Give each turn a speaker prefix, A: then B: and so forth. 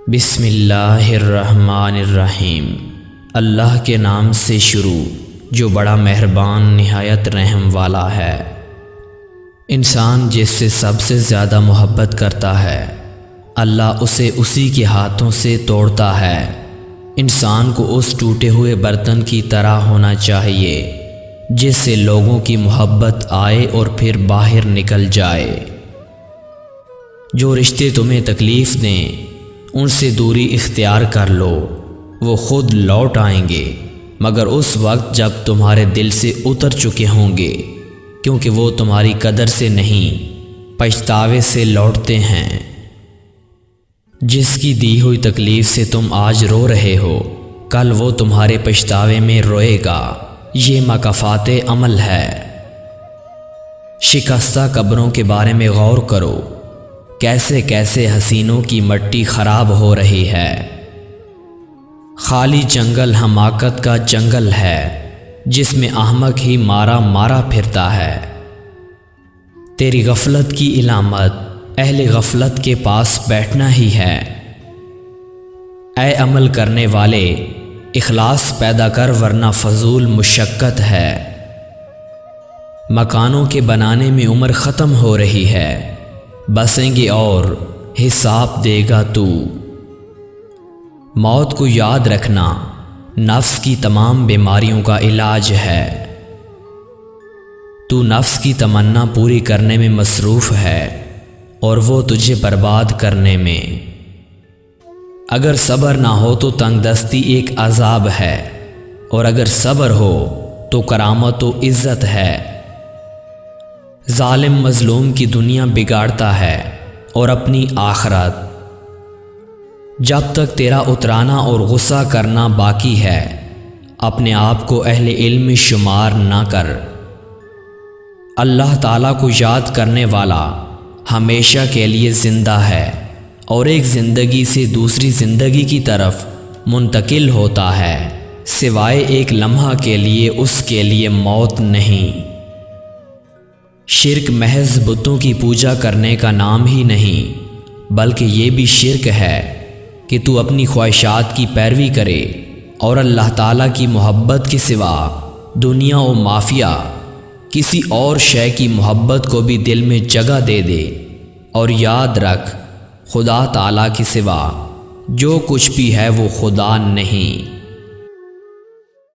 A: بسم اللہ الرحمن الرحیم۔ اللہ کے نام سے شروع جو بڑا مہربان نہایت رحم والا ہے۔ انسان جس سے سب سے زیادہ محبت کرتا ہے اللہ اسے اسی کے ہاتھوں سے توڑتا ہے۔ انسان کو اس ٹوٹے ہوئے برتن کی طرح ہونا چاہیے جس سے لوگوں کی محبت آئے اور پھر باہر نکل جائے۔ جو رشتے تمہیں تکلیف دیں ان سے دوری اختیار کر لو، وہ خود لوٹ آئیں گے مگر اس وقت جب تمہارے دل سے اتر چکے ہوں گے، کیونکہ وہ تمہاری قدر سے نہیں پچھتاوے سے لوٹتے ہیں۔ جس کی دی ہوئی تکلیف سے تم آج رو رہے ہو کل وہ تمہارے پچھتاوے میں روئے گا، یہ مکافات عمل ہے۔ شکستہ قبروں کے بارے میں غور کرو، کیسے کیسے حسینوں کی مٹی خراب ہو رہی ہے۔ خالی جنگل حماقت کا جنگل ہے جس میں احمق ہی مارا مارا پھرتا ہے۔ تیری غفلت کی علامت اہل غفلت کے پاس بیٹھنا ہی ہے۔ اے عمل کرنے والے اخلاص پیدا کر ورنہ فضول مشقت ہے۔ مکانوں کے بنانے میں عمر ختم ہو رہی ہے، بسیں گے اور حساب دے گا تو۔ موت کو یاد رکھنا نفس کی تمام بیماریوں کا علاج ہے۔ تو نفس کی تمنا پوری کرنے میں مصروف ہے اور وہ تجھے برباد کرنے میں۔ اگر صبر نہ ہو تو تنگ دستی ایک عذاب ہے، اور اگر صبر ہو تو کرامت و عزت ہے۔ ظالم مظلوم کی دنیا بگاڑتا ہے اور اپنی آخرت۔ جب تک تیرا اترانا اور غصہ کرنا باقی ہے اپنے آپ کو اہل علم شمار نہ کر۔ اللہ تعالیٰ کو یاد کرنے والا ہمیشہ کے لیے زندہ ہے اور ایک زندگی سے دوسری زندگی کی طرف منتقل ہوتا ہے، سوائے ایک لمحہ کے لیے اس کے لیے موت نہیں۔ شرک محض بتوں کی پوجا کرنے کا نام ہی نہیں بلکہ یہ بھی شرک ہے کہ تو اپنی خواہشات کی پیروی کرے اور اللہ تعالیٰ کی محبت کے سوا دنیا و مافیا کسی اور شے کی محبت کو بھی دل میں جگہ دے دے۔ اور یاد رکھ خدا تعالیٰ کے سوا جو کچھ بھی ہے وہ خدا نہیں۔